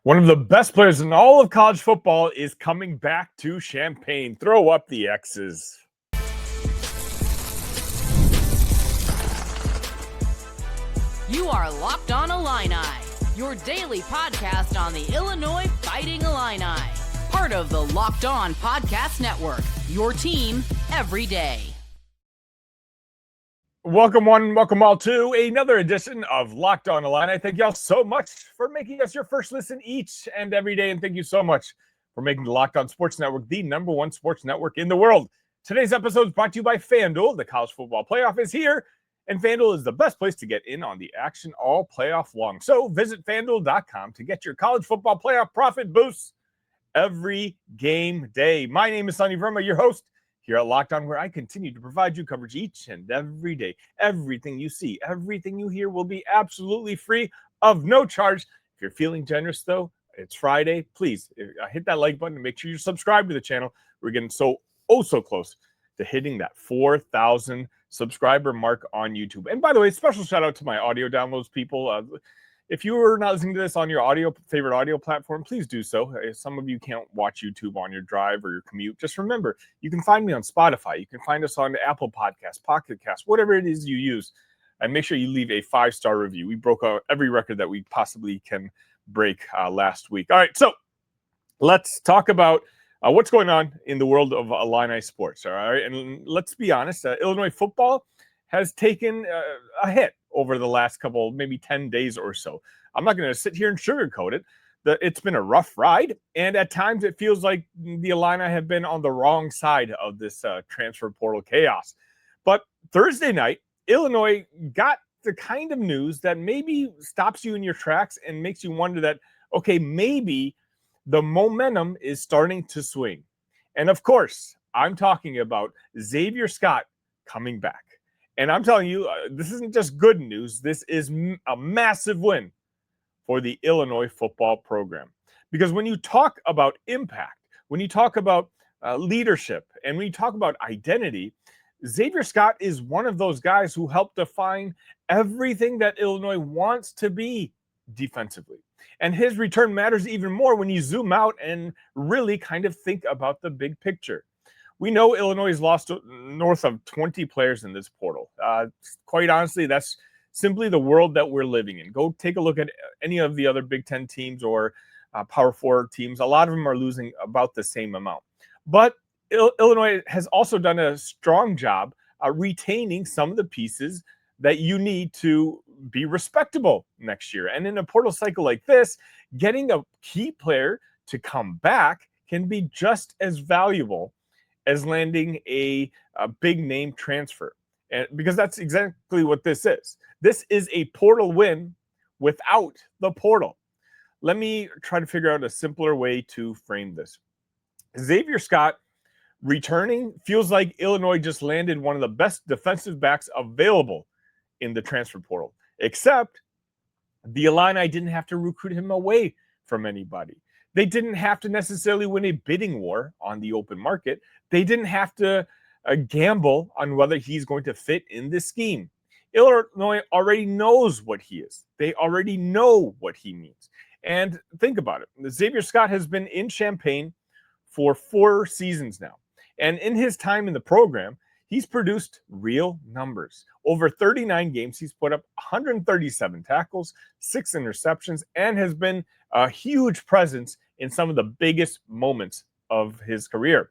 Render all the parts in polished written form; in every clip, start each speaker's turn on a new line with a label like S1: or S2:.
S1: One of the best players in all of college football is coming back to Champaign. Throw up the X's.
S2: You are Locked On Illini, your daily podcast on the Illinois Fighting Illini. Part of the Locked On Podcast Network, your team every day.
S1: Welcome one, welcome all to another edition of Locked On Illini. Thank y'all so much for making us your first listen each and every day. And thank you so much for making the Locked On Sports Network the number one sports network in the world. Today's episode is brought to you by FanDuel. The college football playoff is here, and FanDuel is the best place to get in on the action all playoff long. So visit FanDuel.com to get your college football playoff profit boosts every game day. My name is Sonny Verma, your host here at Locked On, where I continue to provide you coverage each and every day. Everything you see, everything you hear will be absolutely free of no charge. If you're feeling generous, though, it's Friday. Please hit that like button and make sure you subscribe to the channel. We're getting so close to hitting that 4,000 subscriber mark on YouTube. And by the way, special shout out to my audio downloads people. If you are not listening to this on your favorite audio platform, please do so. If some of you can't watch YouTube on your drive or your commute, just remember, you can find me on Spotify. You can find us on Apple Podcasts, Pocket Casts, whatever it is you use. And make sure you leave a 5-star review. We broke out every record that we possibly can break last week. All right, so let's talk about what's going on in the world of Illini sports. All right, and let's be honest, Illinois football has taken a hit over the last couple, maybe 10 days or so. I'm not going to sit here and sugarcoat it. It's been a rough ride, and at times it feels like the Illini have been on the wrong side of this transfer portal chaos. But Thursday night, Illinois got the kind of news that maybe stops you in your tracks and makes you wonder that, okay, maybe the momentum is starting to swing. And of course, I'm talking about Xavier Scott coming back. And I'm telling you, this isn't just good news. This is a massive win for the Illinois football program. Because when you talk about impact, when you talk about leadership, and when you talk about identity, Xavier Scott is one of those guys who helped define everything that Illinois wants to be defensively. And his return matters even more when you zoom out and really kind of think about the big picture. We know Illinois has lost north of 20 players in this portal. Quite honestly, that's simply the world that we're living in. Go take a look at any of the other Big Ten teams or Power 4 teams. A lot of them are losing about the same amount. But Illinois has also done a strong job retaining some of the pieces that you need to be respectable next year. And in a portal cycle like this, getting a key player to come back can be just as valuable as landing a big name transfer. And because that's exactly what this is. This is a portal win without the portal. Let me try to figure out a simpler way to frame this. Xavier Scott returning feels like Illinois just landed one of the best defensive backs available in the transfer portal, except the Illini didn't have to recruit him away from anybody. They didn't have to necessarily win a bidding war on the open market. They didn't have to gamble on whether he's going to fit in this scheme. Illinois already knows what he is. They already know what he means. And think about it. Xavier Scott has been in Champaign for 4 seasons now. And in his time in the program, he's produced real numbers. Over 39 games, he's put up 137 tackles, 6 interceptions, and has been a huge presence in some of the biggest moments of his career.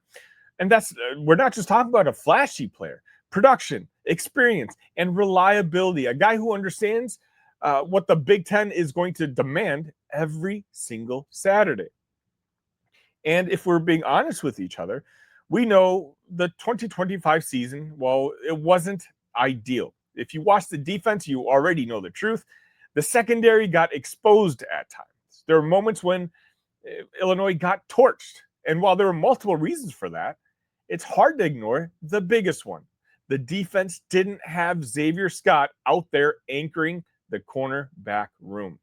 S1: And we're not just talking about a flashy player. Production, experience, and reliability. A guy who understands what the Big Ten is going to demand every single Saturday. And if we're being honest with each other, we know the 2025 season, well, it wasn't ideal. If you watch the defense, you already know the truth. The secondary got exposed at times. There were moments when Illinois got torched. And while there were multiple reasons for that, it's hard to ignore the biggest one. The defense didn't have Xavier Scott out there anchoring the cornerback room.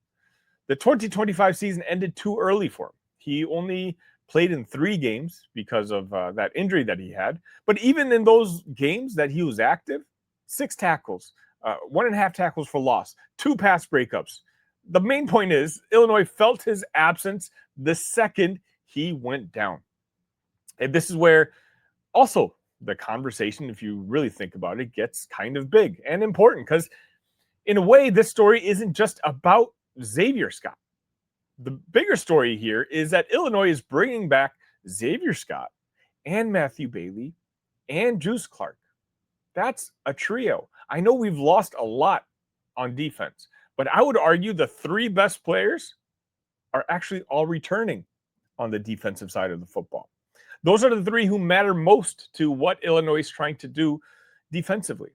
S1: The 2025 season ended too early for him. He only played in 3 games because of that injury that he had. But even in those games that he was active, 6 tackles, 1.5 tackles for loss, 2 pass breakups. the main point is Illinois felt his absence the second he went down. And this is where also the conversation, if you really think about it, gets kind of big and important, because in a way, this story isn't just about Xavier Scott. The bigger story here is that Illinois is bringing back Xavier Scott and Matthew Bailey and Deuce Clarke. That's a trio. I know we've lost a lot on defense, but I would argue the three best players are actually all returning on the defensive side of the football. Those are the three who matter most to what Illinois is trying to do defensively.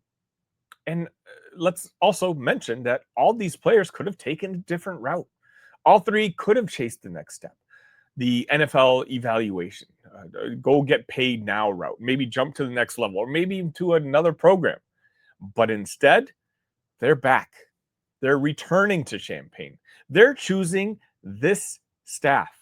S1: And let's also mention that all these players could have taken a different route. All three could have chased the next step, the NFL evaluation, go get paid now route, maybe jump to the next level, or maybe even to another program. But instead, they're back. They're returning to Champaign. They're choosing this staff.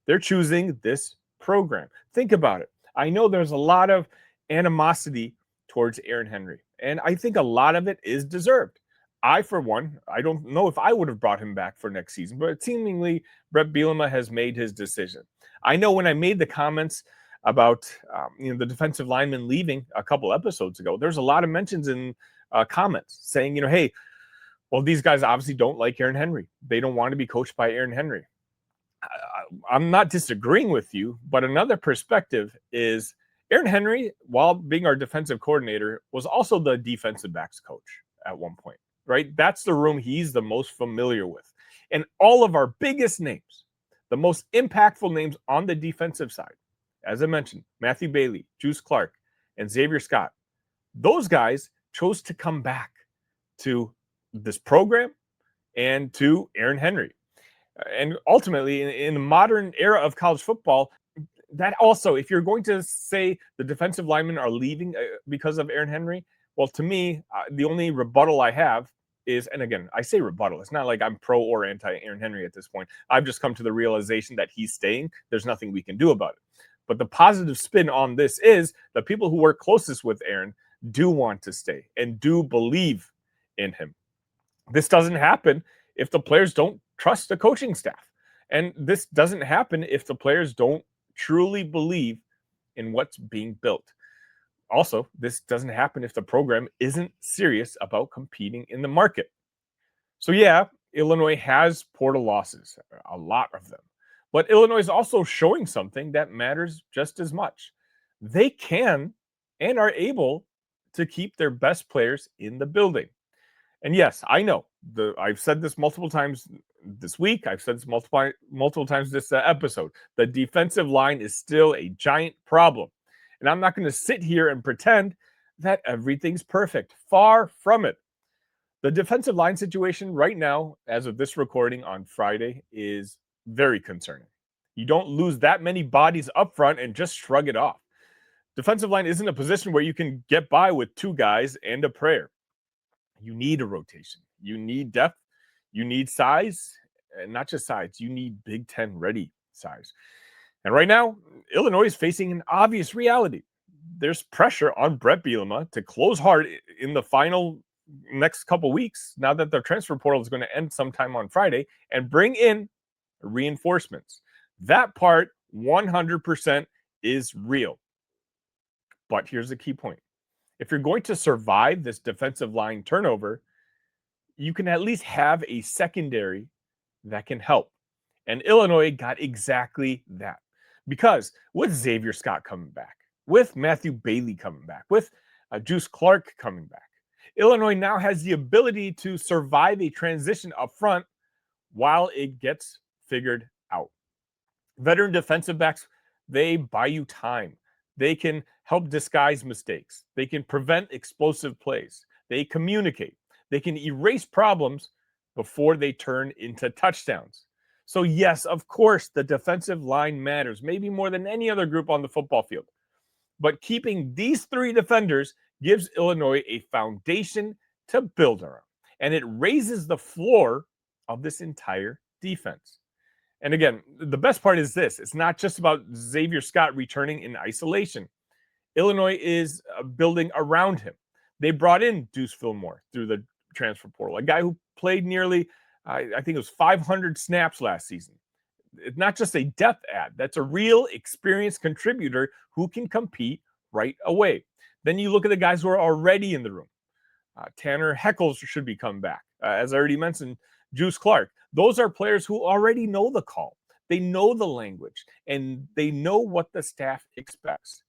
S1: They're choosing this program. Think about it. I know there's a lot of animosity towards Aaron Henry, and I think a lot of it is deserved. I, for one, I don't know if I would have brought him back for next season, but seemingly Bret Bielema has made his decision. I know when I made the comments about the defensive lineman leaving a couple episodes ago, there's a lot of mentions in comments saying, hey, well, these guys obviously don't like Aaron Henry. They don't want to be coached by Aaron Henry. I'm not disagreeing with you, but another perspective is Aaron Henry, while being our defensive coordinator, was also the defensive backs coach at one point. Right? That's the room he's the most familiar with. And all of our biggest names, the most impactful names on the defensive side, as I mentioned, Matthew Bailey, Deuce Clarke, and Xavier Scott, those guys chose to come back to this program and to Aaron Henry. And ultimately, in the modern era of college football, that also, if you're going to say the defensive linemen are leaving because of Aaron Henry, well, to me, the only rebuttal I have is, and again, I say rebuttal. It's not like I'm pro or anti Aaron Henry at this point. I've just come to the realization that he's staying. There's nothing we can do about it. But the positive spin on this is the people who work closest with Aaron do want to stay and do believe in him. This doesn't happen if the players don't trust the coaching staff. And this doesn't happen if the players don't truly believe in what's being built. Also, this doesn't happen if the program isn't serious about competing in the market. So yeah, Illinois has portal losses, a lot of them. But Illinois is also showing something that matters just as much. They can and are able to keep their best players in the building. And yes, I know, I've said this multiple times this week. I've said this multiple times this episode. The defensive line is still a giant problem. And I'm not going to sit here and pretend that everything's perfect. Far from it. The defensive line situation right now, as of this recording on Friday, is very concerning. You don't lose that many bodies up front and just shrug it off. Defensive line isn't a position where you can get by with two guys and a prayer. You need a rotation. You need depth. You need size. And not just size. You need Big Ten ready size. And right now, Illinois is facing an obvious reality. There's pressure on Bret Bielema to close hard in the final next couple weeks, now that the transfer portal is going to end sometime on Friday, and bring in reinforcements. That part, 100%, is real. But here's the key point. If you're going to survive this defensive line turnover, you can at least have a secondary that can help. And Illinois got exactly that. Because with Xavier Scott coming back, with Matthew Bailey coming back, with Deuce Clarke coming back, Illinois now has the ability to survive a transition up front while it gets figured out. Veteran defensive backs, they buy you time. They can help disguise mistakes. They can prevent explosive plays. They communicate. They can erase problems before they turn into touchdowns. So yes, of course, the defensive line matters, maybe more than any other group on the football field. But keeping these three defenders gives Illinois a foundation to build around. And it raises the floor of this entire defense. And again, the best part is this. It's not just about Xavier Scott returning in isolation. Illinois is building around him. They brought in Deuce Fillmore through the transfer portal, a guy who played nearly I think it was 500 snaps last season. It's not just a depth add. That's a real experienced contributor who can compete right away. Then you look at the guys who are already in the room. Tanner Heckles should be coming back. As I already mentioned, Juice Clarke. Those are players who already know the call. They know the language, and they know what the staff expects.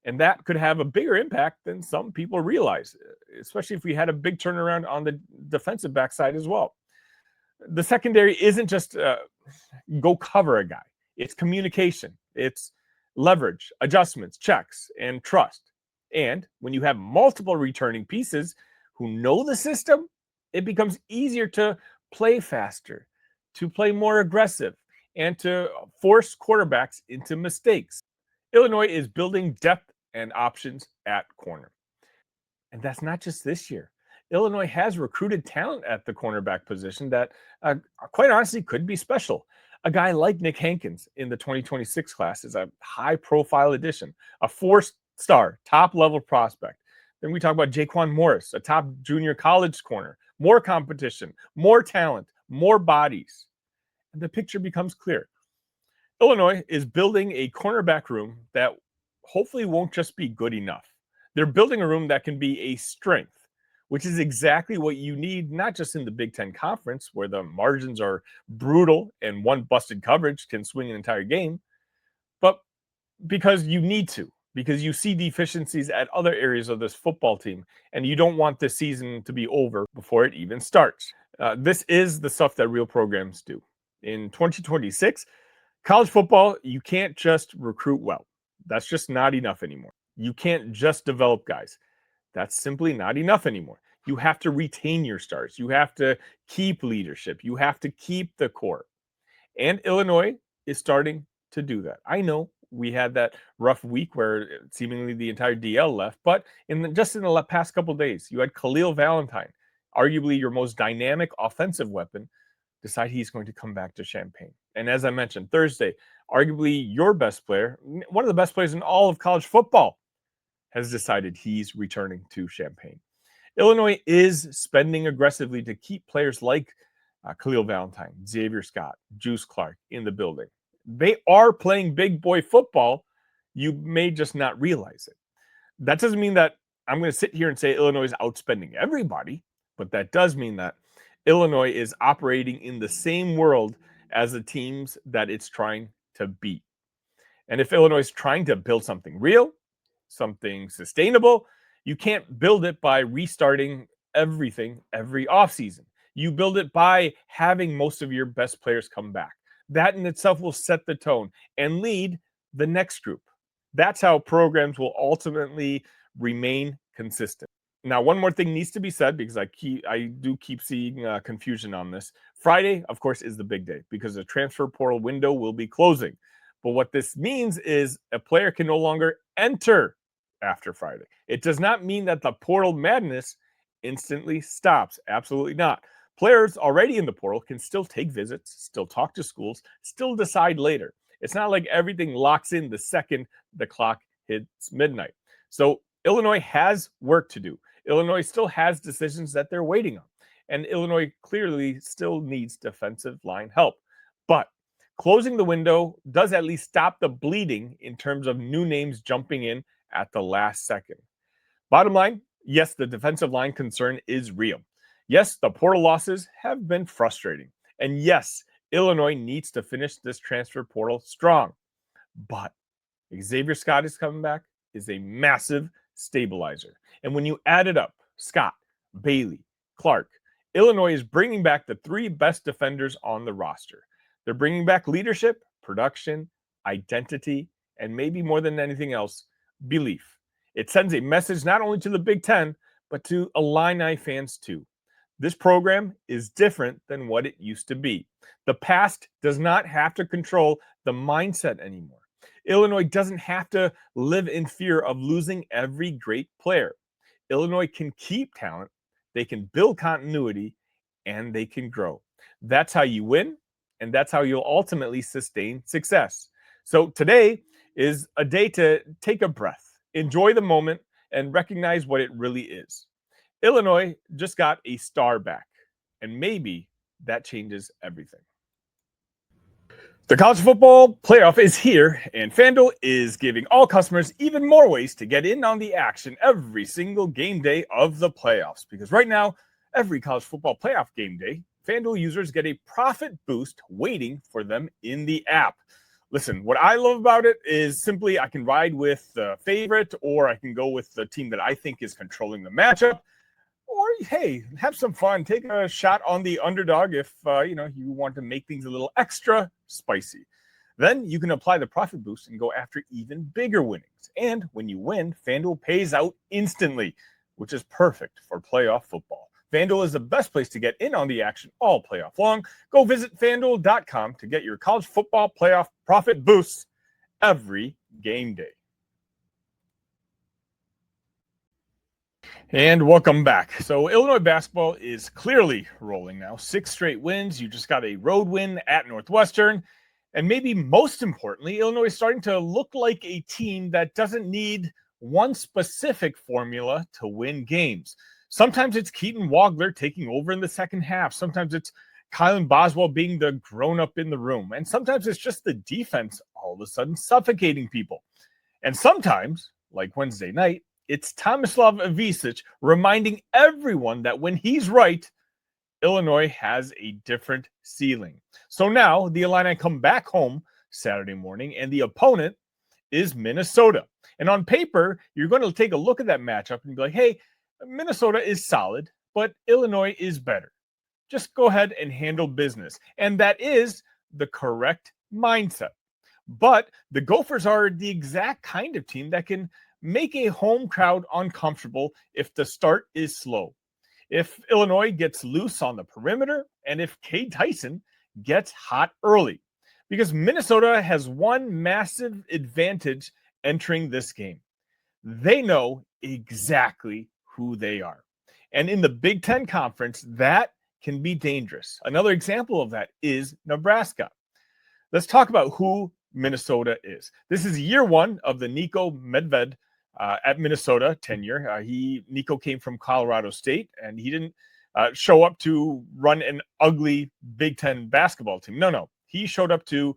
S1: And that could have a bigger impact than some people realize, especially if we had a big turnaround on the defensive backside as well. The secondary isn't just go cover a guy. It's communication. It's leverage, adjustments, checks, and trust. And when you have multiple returning pieces who know the system, it becomes easier to play faster, to play more aggressive, and to force quarterbacks into mistakes. Illinois is building depth and options at corner. And that's not just this year. Illinois has recruited talent at the cornerback position that, quite honestly, could be special. A guy like Nick Hankins in the 2026 class is a high-profile addition, a four-star, top-level prospect. Then we talk about Jaquan Morris, a top junior college corner. More competition, more talent, more bodies. And the picture becomes clear. Illinois is building a cornerback room that hopefully won't just be good enough. They're building a room that can be a strength, which is exactly what you need, not just in the Big Ten Conference, where the margins are brutal and one busted coverage can swing an entire game, but because you need to, because you see deficiencies at other areas of this football team, and you don't want this season to be over before it even starts. This is the stuff that real programs do. In 2026, college football, you can't just recruit well. That's just not enough anymore. You can't just develop guys. That's simply not enough anymore. You have to retain your stars. You have to keep leadership. You have to keep the core. And Illinois is starting to do that. I know we had that rough week where seemingly the entire DL left, but just in the past couple of days, you had Khalil Valentine, arguably your most dynamic offensive weapon, decide he's going to come back to Champaign. And as I mentioned, Thursday, arguably your best player, one of the best players in all of college football, has decided he's returning to Champaign. Illinois is spending aggressively to keep players like Khalil Valentine, Xavier Scott, Juice Clarke in the building. They are playing big boy football. You may just not realize it. That doesn't mean that I'm going to sit here and say Illinois is outspending everybody, but that does mean that Illinois is operating in the same world as the teams that it's trying to beat. And if Illinois is trying to build something real, something sustainable, you can't build it by restarting everything every offseason. You build it by having most of your best players come back. That in itself will set the tone and lead the next group. That's how programs will ultimately remain consistent. Now, one more thing needs to be said because I do keep seeing confusion on this. Friday, of course, is the big day because the transfer portal window will be closing. But what this means is a player can no longer enter after Friday. It does not mean that the portal madness instantly stops. Absolutely not. Players already in the portal can still take visits, still talk to schools, still decide later. It's not like everything locks in the second the clock hits midnight. So Illinois has work to do. Illinois still has decisions that they're waiting on. And Illinois clearly still needs defensive line help. But closing the window does at least stop the bleeding in terms of new names jumping in at the last second. Bottom line, yes, the defensive line concern is real. Yes, the portal losses have been frustrating. And yes, Illinois needs to finish this transfer portal strong. But Xavier Scott is coming back is a massive stabilizer. And when you add it up, Scott, Bailey, Clarke, Illinois is bringing back the three best defenders on the roster. They're bringing back leadership, production, identity, and maybe more than anything else, belief. It sends a message not only to the Big Ten, but to Illini fans too. This program is different than what it used to be. The past does not have to control the mindset anymore. Illinois doesn't have to live in fear of losing every great player. Illinois can keep talent, they can build continuity, and they can grow. That's how you win, and that's how you'll ultimately sustain success. So today is a day to take a breath, enjoy the moment, and recognize what it really is. Illinois just got a star back, and maybe that changes everything. The college football playoff is here, and FanDuel is giving all customers even more ways to get in on the action every single game day of the playoffs. Because right now, every college football playoff game day, FanDuel users get a profit boost waiting for them in the app. Listen, what I love about it is simply I can ride with the favorite, or I can go with the team that I think is controlling the matchup. Or, hey, have some fun. Take a shot on the underdog if, you want to make things a little extra spicy. Then you can apply the profit boost and go after even bigger winnings. And when you win, FanDuel pays out instantly, which is perfect for playoff football. FanDuel is the best place to get in on the action all playoff long. Go visit FanDuel.com to get your college football playoff profit boosts every game day. And welcome back. So Illinois basketball is clearly rolling now. 6 straight wins. You just got a road win at Northwestern. And maybe most importantly, Illinois is starting to look like a team that doesn't need one specific formula to win games. Sometimes it's Keaton Wagler taking over in the second half. Sometimes it's Kylan Boswell being the grown-up in the room. And sometimes it's just the defense all of a sudden suffocating people. And sometimes, like Wednesday night, it's Tomislav Ivisic reminding everyone that when he's right, Illinois has a different ceiling. So now the Illini come back home Saturday morning, and the opponent is Minnesota. And on paper, you're going to take a look at that matchup and be like, hey, Minnesota is solid, but Illinois is better. Just go ahead and handle business. And that is the correct mindset. But the Gophers are the exact kind of team that can make a home crowd uncomfortable if the start is slow. If Illinois gets loose on the perimeter, and if Cade Tyson gets hot early. Because Minnesota has one massive advantage entering this game. They know exactly who they are. And in the Big Ten Conference, that can be dangerous. Another example of that is Nebraska. Let's talk about who Minnesota is. This is year one of the Nico Medved at Minnesota tenure. Nico came from Colorado State, and he didn't show up to run an ugly Big Ten basketball team. No. He showed up to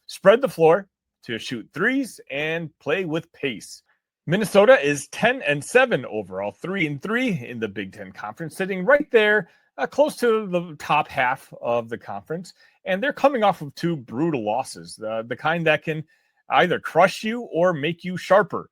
S1: spread the floor, to shoot threes, and play with pace. Minnesota is 10-7 overall, 3-3 in the Big Ten Conference, sitting right there close to the top half of the conference. And they're coming off of 2 brutal losses, the kind that can either crush you or make you sharper.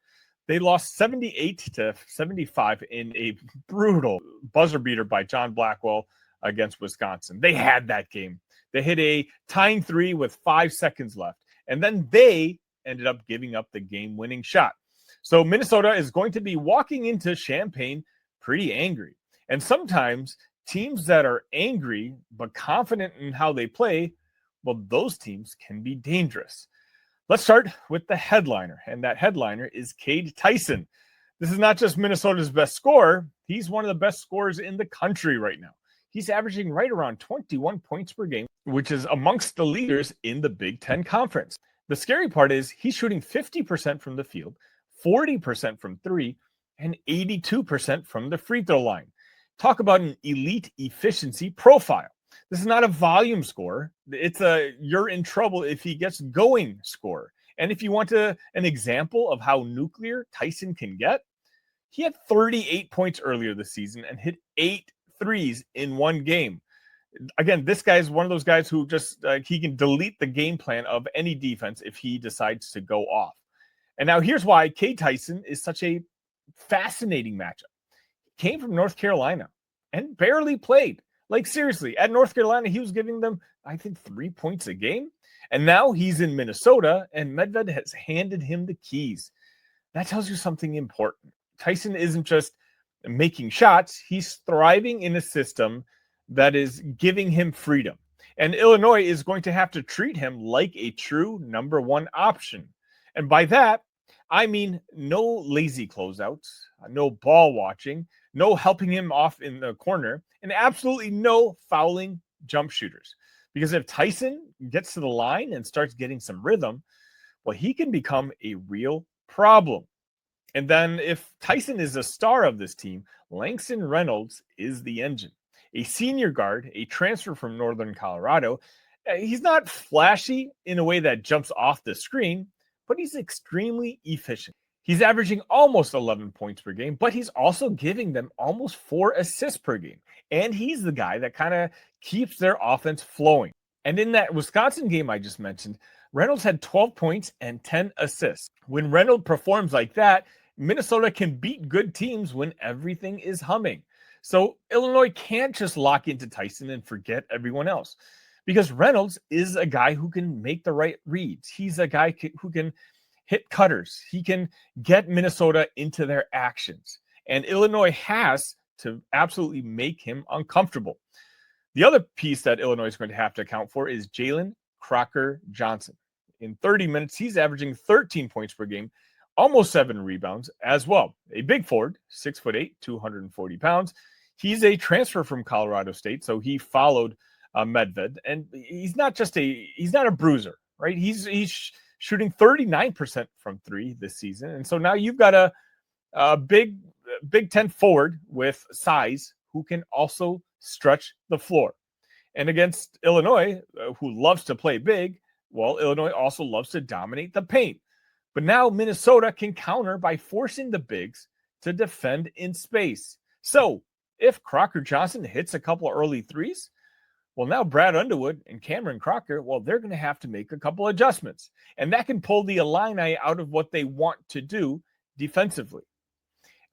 S1: They lost 78-75 in a brutal buzzer beater by John Blackwell against Wisconsin. They had that game. They hit a tying 3 with 5 seconds left, and then they ended up giving up the game-winning shot. So Minnesota is going to be walking into Champaign pretty angry. And sometimes teams that are angry but confident in how they play, well, those teams can be dangerous. Let's start with the headliner, and that headliner is Cade Tyson. This is not just Minnesota's best scorer. He's one of the best scorers in the country right now. He's averaging right around 21 points per game, which is amongst the leaders in the Big Ten Conference. The scary part is he's shooting 50% from the field, 40% from 3, and 82% from the free throw line. Talk about an elite efficiency profile. This is not a volume score. It's a you're in trouble if he gets going score. And if you want an example of how nuclear Tyson can get, he had 38 points earlier this season and hit 8 threes in one game. Again, this guy is one of those guys who just he can delete the game plan of any defense if he decides to go off. And now here's why Cade Tyson is such a fascinating matchup. He came from North Carolina and barely played. Like, seriously, at North Carolina, he was giving them, I think, 3 points a game. And now he's in Minnesota, and Medved has handed him the keys. That tells you something important. Tyson isn't just making shots. He's thriving in a system that is giving him freedom. And Illinois is going to have to treat him like a true number 1 option. And by that, I mean no lazy closeouts, no ball watching, no helping him off in the corner, and absolutely no fouling jump shooters. Because if Tyson gets to the line and starts getting some rhythm, well, he can become a real problem. And then if Tyson is a star of this team, Langston Reynolds is the engine. a senior guard, a transfer from Northern Colorado. He's not flashy in a way that jumps off the screen, but he's extremely efficient. He's averaging almost 11 points per game, but he's also giving them almost 4 assists per game. And he's the guy that kind of keeps their offense flowing. And in that Wisconsin game I just mentioned, Reynolds had 12 points and 10 assists. When Reynolds performs like that, Minnesota can beat good teams when everything is humming. So Illinois can't just lock into Tyson and forget everyone else, because Reynolds is a guy who can make the right reads. He's a guy who can hit cutters. He can get Minnesota into their actions. And Illinois has to absolutely make him uncomfortable. The other piece that Illinois is going to have to account for is Jalen Crocker Johnson. In 30 minutes, he's averaging 13 points per game, almost 7 rebounds as well. A big forward, 6'8", 240 pounds. He's a transfer from Colorado State, so he followed Medved. And he's not a bruiser, right? He's shooting 39% from 3 this season. And so now you've got a Big Ten forward with size who can also stretch the floor. And against Illinois, who loves to play big, well, Illinois also loves to dominate the paint. But now Minnesota can counter by forcing the bigs to defend in space. So if Crocker Johnson hits a couple of early threes, well, now Brad Underwood and Cameron Crocker, well, they're going to have to make a couple adjustments. And that can pull the Illini out of what they want to do defensively.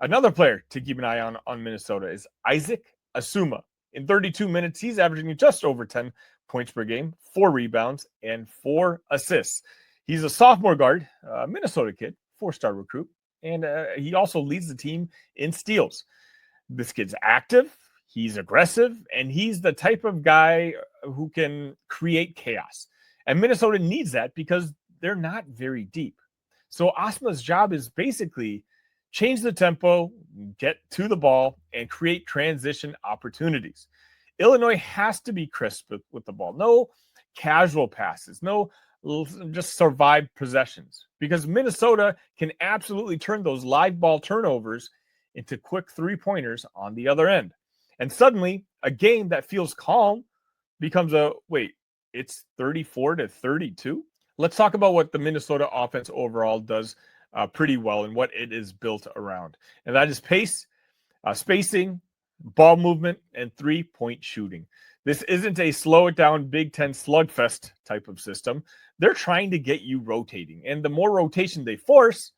S1: Another player to keep an eye on Minnesota is Isaac Asuma. In 32 minutes, he's averaging just over 10 points per game, 4 rebounds, and 4 assists. He's a sophomore guard, Minnesota kid, 4-star recruit, and he also leads the team in steals. This kid's active, he's aggressive, and he's the type of guy who can create chaos. And Minnesota needs that because they're not very deep. So Asma's job is basically change the tempo, get to the ball, and create transition opportunities. Illinois has to be crisp with the ball. No casual passes, no just survive possessions, because Minnesota can absolutely turn those live ball turnovers into quick 3-pointers on the other end. And suddenly, a game that feels calm becomes it's 34-32. Let's talk about what the Minnesota offense overall does pretty well and what it is built around. And that is pace, spacing, ball movement, and 3-point shooting. This isn't a slow it down Big Ten slugfest type of system. They're trying to get you rotating. And the more rotation they force,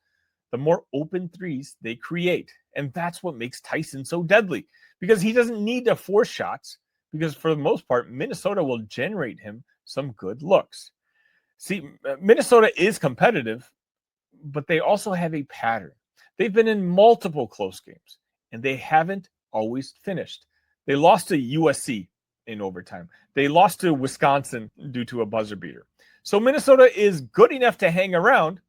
S1: the more open threes they create. And that's what makes Tyson so deadly, because he doesn't need to force shots, because for the most part, Minnesota will generate him some good looks. See, Minnesota is competitive, but they also have a pattern. They've been in multiple close games, and they haven't always finished. They lost to USC in overtime. They lost to Wisconsin due to a buzzer beater. So Minnesota is good enough to hang around,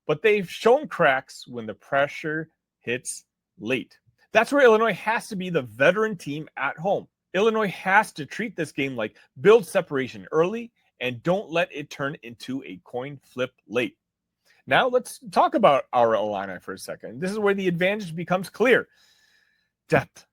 S1: but they've shown cracks when the pressure hits late. That's where Illinois has to be the veteran team at home. Illinois has to treat this game like build separation early and don't let it turn into a coin flip late. Now let's talk about our Illini for a second. This is where the advantage becomes clear. Depth.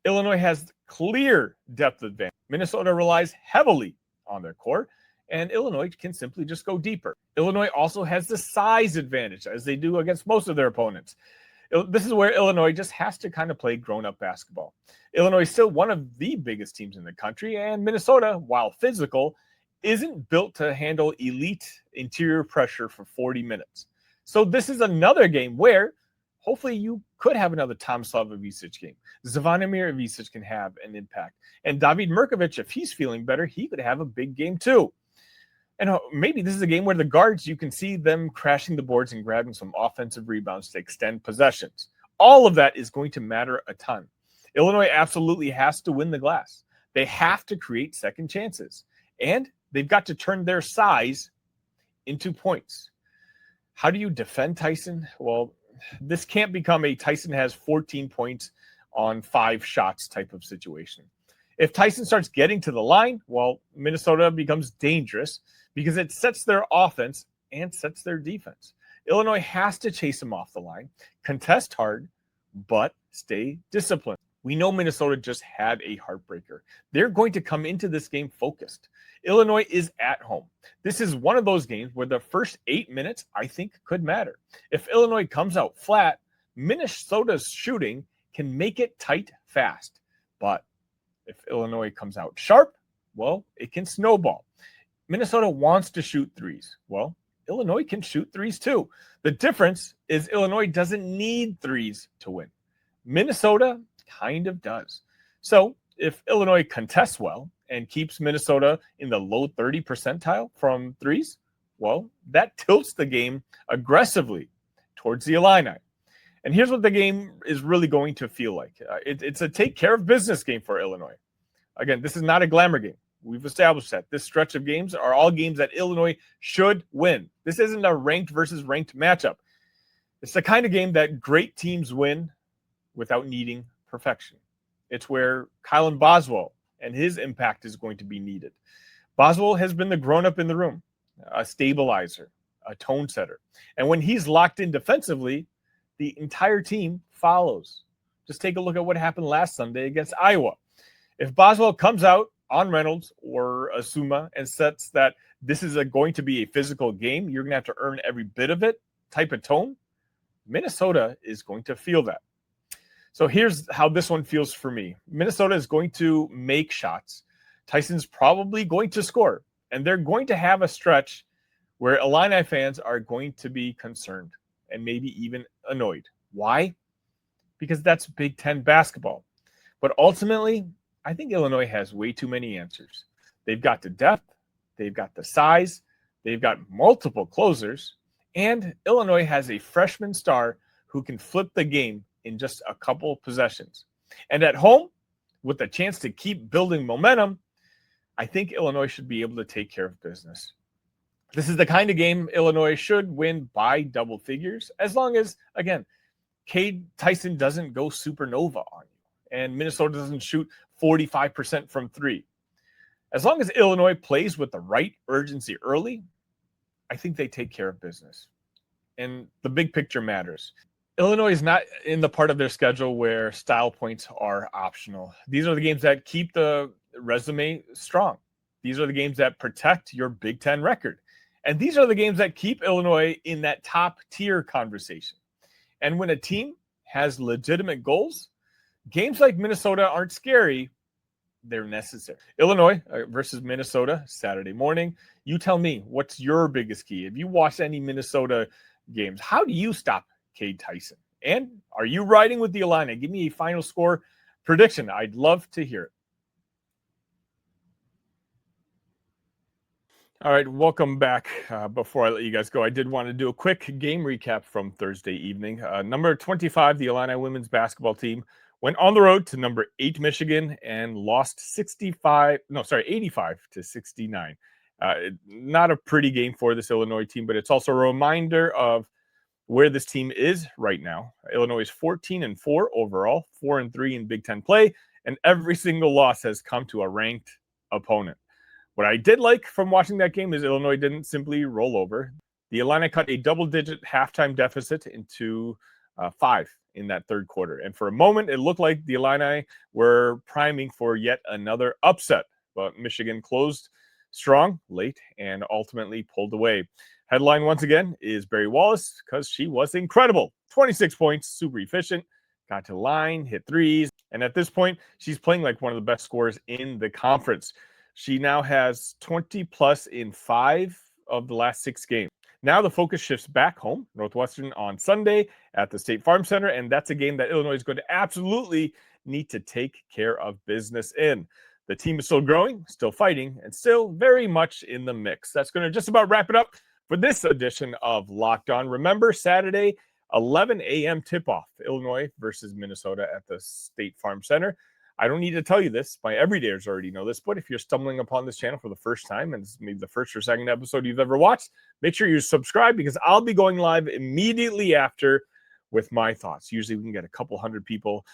S1: Illinois has clear depth advantage. Minnesota relies heavily on their core, and Illinois can simply just go deeper. Illinois also has the size advantage, as they do against most of their opponents. This is where Illinois just has to kind of play grown-up basketball. Illinois is still one of the biggest teams in the country, and Minnesota, while physical, isn't built to handle elite interior pressure for 40 minutes. So this is another game where hopefully you could have another Tomislav Ivicic game. Zvonimir Ivicic can have an impact. And David Mirkovic, if he's feeling better, he could have a big game too. And maybe this is a game where the guards, you can see them crashing the boards and grabbing some offensive rebounds to extend possessions. All of that is going to matter a ton. Illinois absolutely has to win the glass. They have to create second chances. And they've got to turn their size into points. How do you defend Tyson? Well, this can't become a Tyson has 14 points on 5 shots type of situation. If Tyson starts getting to the line, well, Minnesota becomes dangerous because it sets their offense and sets their defense. Illinois has to chase him off the line, contest hard, but stay disciplined. We know Minnesota just had a heartbreaker. They're going to come into this game focused. Illinois is at home. This is one of those games where the first 8 minutes, I think, could matter. If Illinois comes out flat, Minnesota's shooting can make it tight fast. But if Illinois comes out sharp, well, it can snowball. Minnesota wants to shoot threes. Well, Illinois can shoot threes too. The difference is Illinois doesn't need threes to win. Minnesota kind of does. So if Illinois contests well and keeps Minnesota in the low 30 percentile from threes, well, that tilts the game aggressively towards the Illini. And here's what the game is really going to feel like. It's a take care of business game for Illinois. Again, this is not a glamour game. We've established that. This stretch of games are all games that Illinois should win. This isn't a ranked versus ranked matchup. It's the kind of game that great teams win without needing perfection. It's where Kylan Boswell and his impact is going to be needed. Boswell has been the grown-up in the room, a stabilizer, a tone setter. And when he's locked in defensively, the entire team follows. Just take a look at what happened last Sunday against Iowa. If Boswell comes out on Reynolds or Asuma and sets that this is going to be a physical game, you're going to have to earn every bit of it type of tone, Minnesota is going to feel that. So here's how this one feels for me. Minnesota is going to make shots. Tyson's probably going to score. And they're going to have a stretch where Illini fans are going to be concerned and maybe even annoyed. Why? Because that's Big Ten basketball. But ultimately, I think Illinois has way too many answers. They've got the depth. They've got the size. They've got multiple closers. And Illinois has a freshman star who can flip the game in just a couple possessions. And at home, with the chance to keep building momentum, I think Illinois should be able to take care of business. This is the kind of game Illinois should win by double figures, as long as, again, Cade Tyson doesn't go supernova on you, and Minnesota doesn't shoot 45% from three. As long as Illinois plays with the right urgency early, I think they take care of business. And the big picture matters. Illinois is not in the part of their schedule where style points are optional. These are the games that keep the resume strong. These are the games that protect your Big Ten record. And these are the games that keep Illinois in that top tier conversation. And when a team has legitimate goals, games like Minnesota aren't scary. They're necessary. Illinois versus Minnesota, Saturday morning. You tell me, what's your biggest key? If you watch any Minnesota games, how do you stop Cade Tyson? And are you riding with the Illini? Give me a final score prediction. I'd love to hear it. All right, welcome back. Before I let you guys go, I did want to do a quick game recap from Thursday evening. Number 25, the Illini women's basketball team, went on the road to number 8 Michigan and lost 85 to 69. Not a pretty game for this Illinois team, but it's also a reminder of where this team is right now. Illinois is 14-4 overall, 4-3 in Big Ten play, and every single loss has come to a ranked opponent. What I did like from watching that game is Illinois didn't simply roll over. The Illini cut a double-digit halftime deficit into 5 in that third quarter. And for a moment, it looked like the Illini were priming for yet another upset. But Michigan closed strong late and ultimately pulled away. Headline once again is Barry Wallace, because she was incredible. 26 points, super efficient, got to the line, hit threes. And at this point, she's playing like one of the best scorers in the conference. She now has 20 plus in 5 of the last 6 games. Now the focus shifts back home, Northwestern on Sunday at the State Farm Center, and that's a game that Illinois is going to absolutely need to take care of business in. The team is still growing, still fighting, and still very much in the mix. That's going to just about wrap it up for this edition of Locked On. Remember, Saturday, 11 a.m. tip-off, Illinois versus Minnesota at the State Farm Center. I don't need to tell you this. My everydayers already know this, but if you're stumbling upon this channel for the first time, and this is maybe the first or second episode you've ever watched, make sure you subscribe, because I'll be going live immediately after with my thoughts. Usually we can get a couple hundred people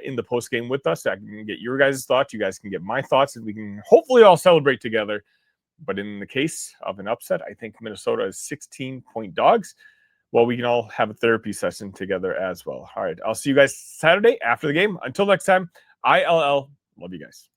S1: in the postgame with us. I can get your guys' thoughts. You guys can get my thoughts, and we can hopefully all celebrate together. But in the case of an upset, I think Minnesota is 16-point dogs. well, we can all have a therapy session together as well. All right. I'll see you guys Saturday after the game. Until next time, ILL. Love you guys.